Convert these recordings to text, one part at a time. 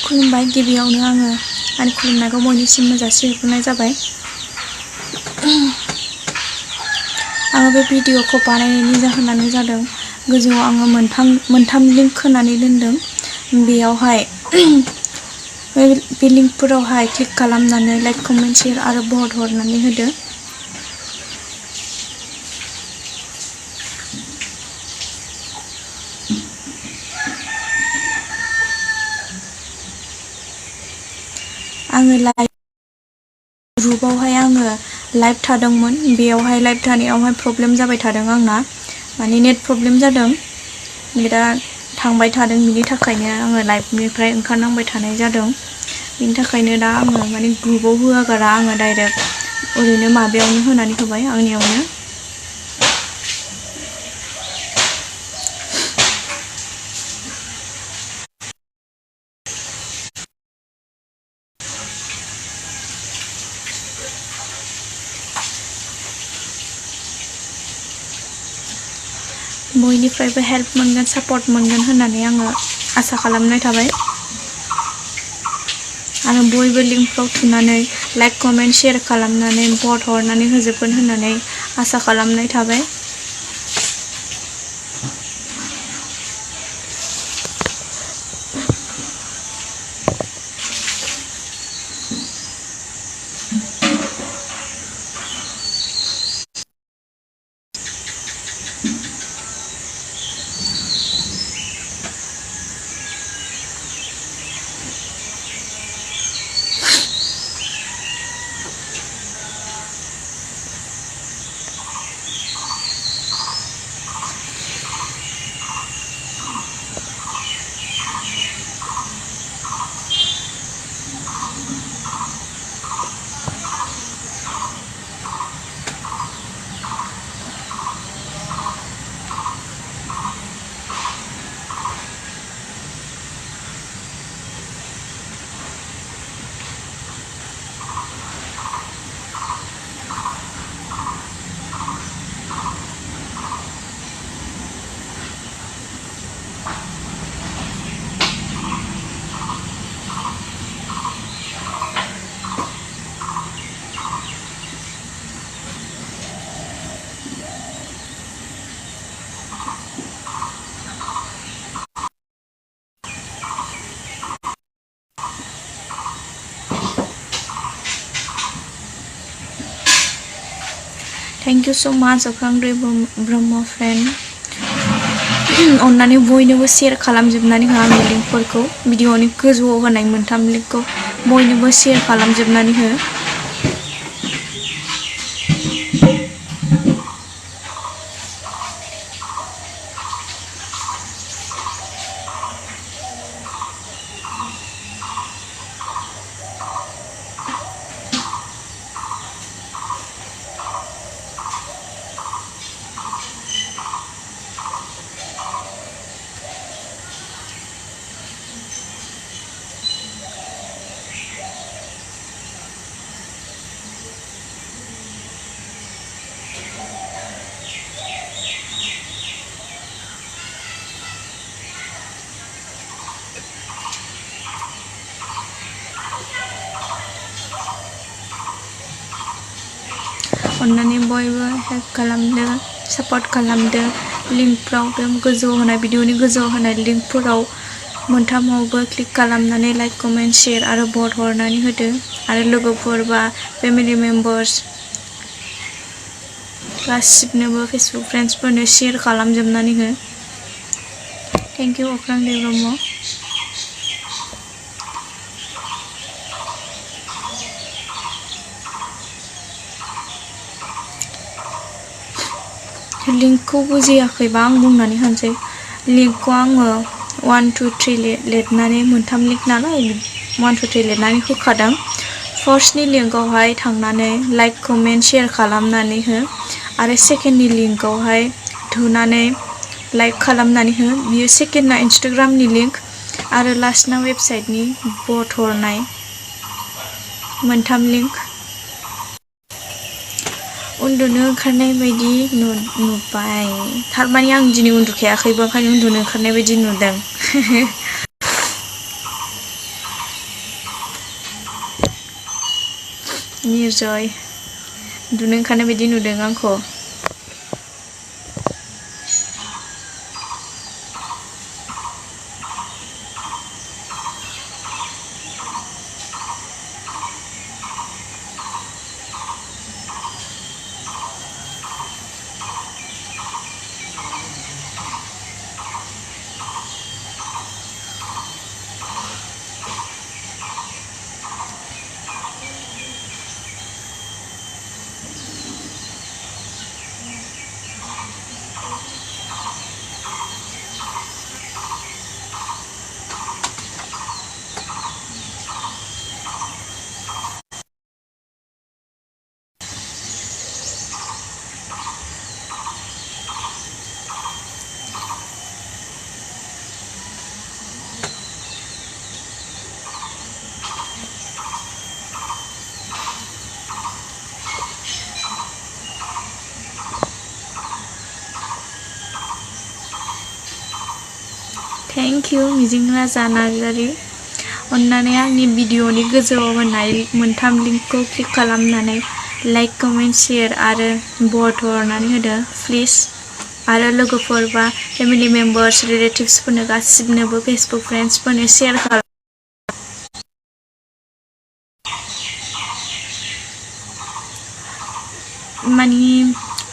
खुलुमबाय गिबियावनो आङो आंनि खुलुमनायखौ बयनिसिमबो जासिहरग्रोनाय जाबाय। आङो बे भिडिअखौ बानायनायनि जाहोनानो जादों गोजौआव आङो मोनथाम लिंक होनानै दोनदों। बेयावहाय बे लिंकफोरावहाय क्लिक खालामनानै लाइक कमेन्ट शेयार आरो भट हरनानै होदो। आङो ग्रुपावहाय आङो लाइभ थादोंमोन। बेयावहाय लाइभ थानायावहाय प्रब्लेम जाबाय थादों आंना, माने नेट प्रब्लेम जादों। नेटआ थांबाय थादों, बिनि थाखायनो आङो लाइभनिफ्राय ओंखारनांबाय थानाय जादों। बिनि थाखायनो दा आङो माने ग्रुपाव होआगारा आङो डाइरेक्ट ओरैनो माबायावनो होनानै होबाय आंनियावनो। बयनिफ्रायबो हेल्प मोनगोन, सापर्ट मोनगोन होननानै आङो आसा खालामनाय थाबाय। आरो बयबो लिंकफ्राव थुनानै लाइक कमेन्ट शेयार खालामनानै भट हरनानै होजोबगोन होननानै आसा खालामनाय थाबाय। थेंक इउ स' माच अख्रांद्रि ब्रह्म फ्रेन्ड। अन्नानै बयनोबो शेयार खालामजोबनानै हो आंनि लिंकफोरखौ, भिडिअनि गोजौआव होनाय मोनथाम लिंकखौ बयनोबो शेयार खालामजोबनानै हो। अन्नानै बयबो हेल्प खालामदो, सापर्ट खालामदो। लिंकफ्राव बे गोजौआव होनाय भिडिअनि गोजौआव होनाय लिंकफोराव मोनथामावबो क्लिक खालामनानै लाइक कमेन्ट शेयार आरो भट हरनानै होदो। आरो लोगोफोर बा फेमिलि मेम्बार्स गासिबनोबो फेसबुक फ्रेन्ड्सफोरनो शेयार खालामजोबनानै हो। Thank you Akhrandri Brahma. लिंकखौ बुजियाखैबा आं बुंनानै होनोसै। लिंकखौ आङो 1 2 3 लिरनानै मोनथाम लिंक नालाय 1 2 3 लिरनानै होखादों। फार्स्टनि लिंकआवहाय थांनानै लाइक कमेन्ट शेयार खालामनानै हो आरो सेकेन्डनि लिंकआवहाय थुनानै लाइक खालामनानै हो। बियो सेकेन्डना इन्सटाग्रामनि लिंक आरो लास्टना वेबसाइटनि भट हरनाय मोनथाम लिंक। उन्दुनो ओंखारनाय बायदि नुबाय, थारमाने आं दिनै उन्दुखायाखैबो, ओंखायनो उन्दुनो ओंखारनाय बायदि नुदों। निर्जय उन्दुनो ओंखारनाय बायदि नुदों आंखौ। थेंक यू मिजिं राजा नार्जारि। अन्नानै आंनि भिडिअनि गोजौआव होनाय मोनथाम लिंकखौ क्लिक खालामनानै लाइक कमेन्ट शेयार आरो भट हरनानै होदो प्लिज। आरो लोगोफोर बा फेमिलि मेम्बार्स रिलेटिभ्सफोरनो गासिबनोबो फेसबुक फ्रेन्ड्सफोरनो शेयार खालाम। माने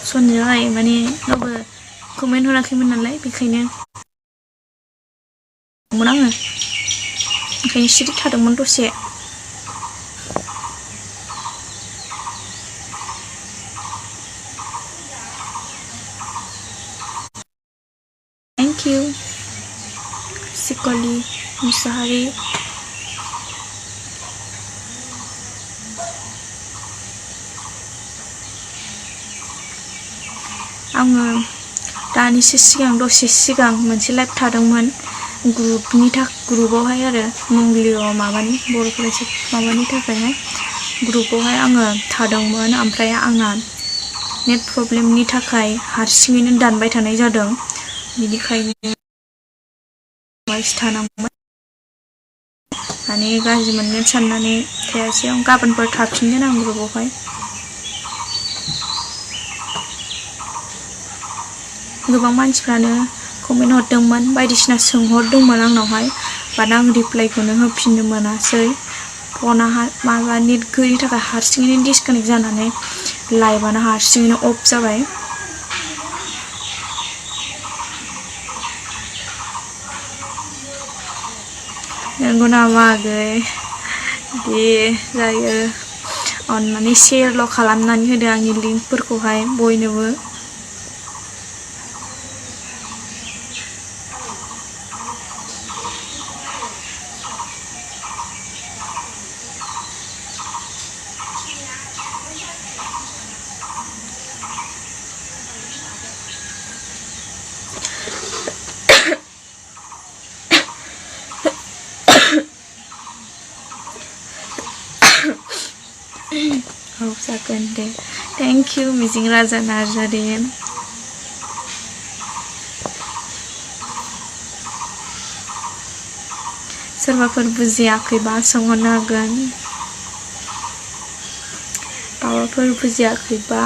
सन्जय माने रावबो कमेन्ट हराखैमोन नालाय बेखायनो आङो ओंखायनो सिरि थादोंमोन दसे। Thank you Sikli Mushahary. आङो दानिसो सिगां दसे सिगां मोनसे लाइभ थादोंमोन ग्रुपावहाय आरो मंगलिय माबानि बर' फरायसा माबानि थाखायहाय ग्रुपावहाय आङो थादोंमोन। ओमफ्राय आंना नेट प्रब्लेमनि थाखाय हारसिङैनो दानबाय थानाय जादों। बिनिखायनो थानांगौमोन माने गाज्रि मोननो साननानै थायासै आं। गाबोनफोर थाफिनगोन आं ग्रुपावहाय। गोबां मानसिफ्रानो कमेन्ट हरदोंमोन बायदिसिना सोंहरदोंमोन आंनावहाय बाट आं रिप्लाइखौनो होफिननो मोनासै। फना माबा नेट गैयिनि थाखाय हारसिङैनो डिसकानेक्ट जानानै लाइभआनो हारसिङैनो अफ जाबाय। नंगौ नामा आगै? दे जायो अन्नानै शेयारल' खालामनानै होदो आंनि लिंकफोरखौहाय बयनोबो। औ जागोन दे। थेंक इउ मिजिं राजा नार्जारि। सोरबाफोर बुजियाखैबा सोंहरनो हागोन। माबाफोर बुजियाखैबा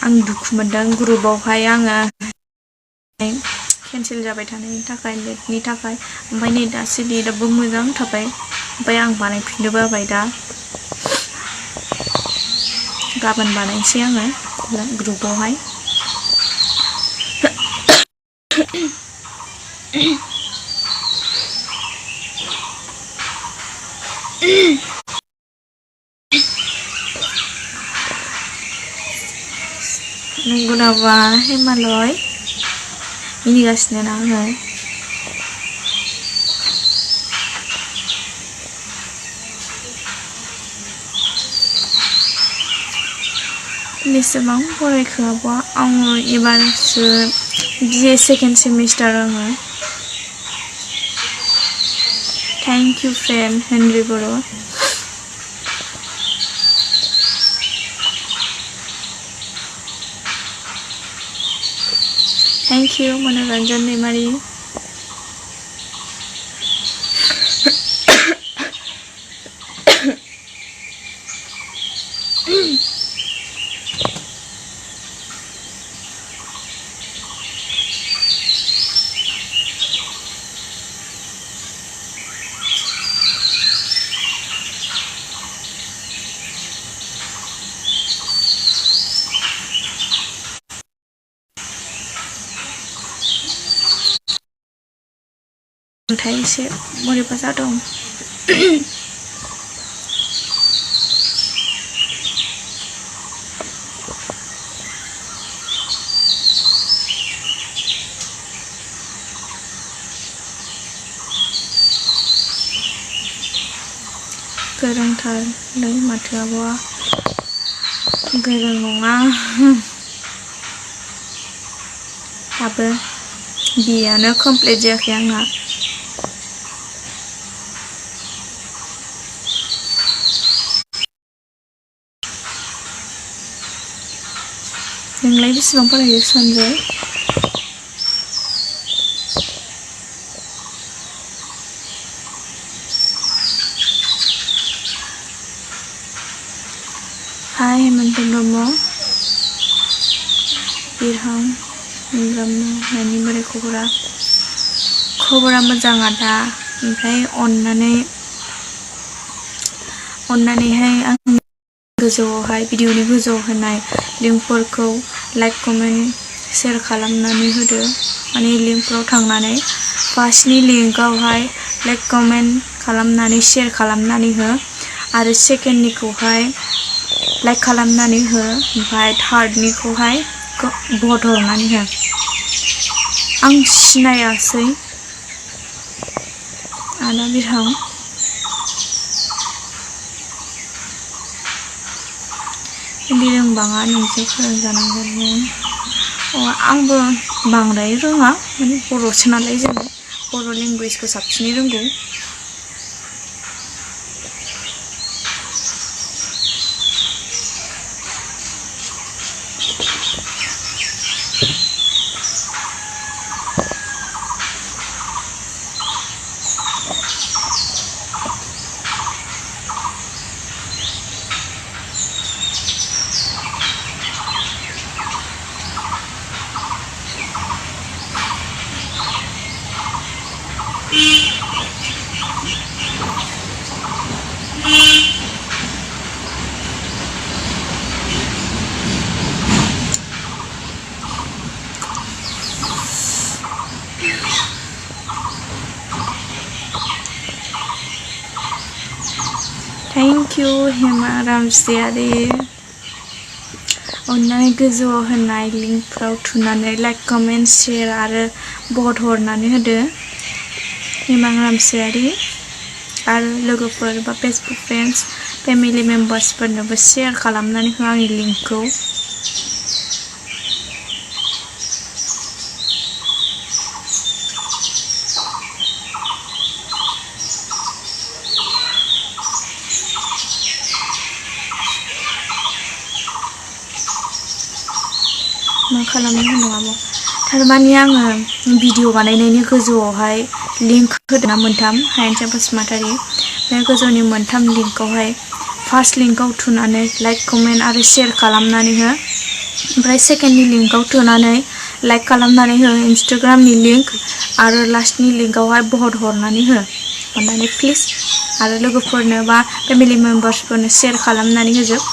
आं दुखु मोनदों ग्रुपावहाय आङो केन्सेल जाबाय थानायनि थाखाय नेटनि थाखाय। ओमफ्राय नै दासो नेटआबो मोजां थाबाय। ओमफ्राय आं बानायफिननो बाबाय दा। गाबोन बानायनोसै आङो ग्रुपावहाय। नंगौ नामा हिमालय? मिनिगासिनो ना आङो? बेसेबां फरायखो आब'आ? आङो एबारसो BA सेकेन्ड सेमिस्टार आङो। Thank you friend Henry Boro. Thank you Manoranjan Nemari. अन्थाइ एसे बोरैबा जादों गोरोंथारलै माथो आब'आ गोरों नङा दाबो बिएआनो कमप्लिट जायाखै आंना नोंलाय बेसेबां फरायो सनजय हाय हेमन्त ब्रह्म बिरहां ब्रह्म नोंनि बोरै खबरा मोजां आदा ओमफ्राय अन्नानैहाय आंनि गोजौआवहाय भिडिअनि गोजौआव होनाय लिंकफोरखौ लाइक कमेन्ट शेयार खालामनानै होदो माने लिंकफ्राव थांनानै फार्स्टनि लिंकआवहाय लाइक कमेन्ट खालामनानै शेयार खालामनानै हो आरो सेकेन्डनिखौहाय लाइक खालामनानै हो ओमफ्राय थार्डनिखौहाय भट हरनानै हो आं सिनायासै आदा बिरहां हिन्दी रोंबाङा नोंसो फोरोंजानांगोन आंबो बांद्राय रोङा माने बर'सो नालाय जोङो बर' लेंगुवेजखौ साबसिनै रोंगौ थैंक यू हेमा रामसियारि अन्नानै गोजौआव होनाय लिंकफ्राव थुनानै लाइक कमेन्ट शेयार आरो भट हरनानै होदो हेमा रामसियारि आरो लोगोफोर बा फेसबुक फ्रेन्ड्स फेमिलि मेम्बार्सफोरनोबो शेयार खालामनानै हो आंनि लिंकखौ मा खालामनो होनदों थारमाने आङो भिडिअ बानायनायनि गोजौआवहाय लिंक होदोंना मोनथाम हायेनसा बसुमतारी बे गोजौनि मोनथाम लिंकआवहाय फार्स्ट लिंकआव थुनानै लाइक कमेन्ट आरो शेयार खालामनानै हो ओमफ्राय सेकेन्डनि लिंकआव थुनानै लाइक खालामनानै हो इन्स्टाग्रामनि लिंक आरो लास्टनि लिंकआवहाय भट हरनानै हो अन्नानै प्लिज आरो लोगोफोरनो बा फेमिलि मेम्बार्सफोरनो शेयार खालामनानै होजोब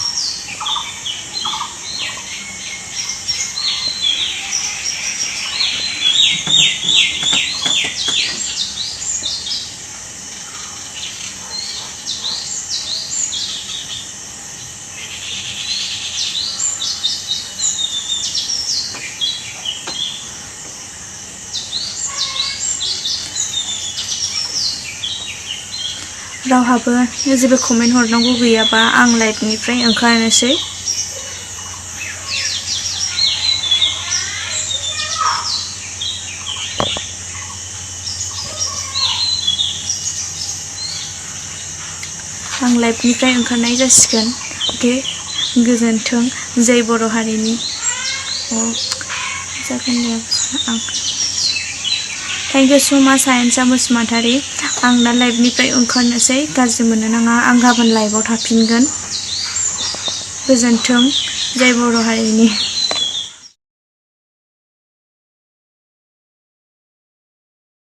रावहाबो जेबो कमेन्ट हरनांगौ गैयाबा आं लाइभनिफ्राय ओंखारनोसै आं लाइभनिफ्राय ओंखारनाय जासिगोन। अके गोजोन्थों जै बर' हारिनि जागोन दे आं थेंक इउ स' माच सायेन्सा बसुमतारी। आं दा लाइभनिफ्राय ओंखारनोसै, गाज्रि मोननो नाङा। आं गाबोन लाइभआव थाफिनगोन। गोजोन्थों जै बर' हारिनि।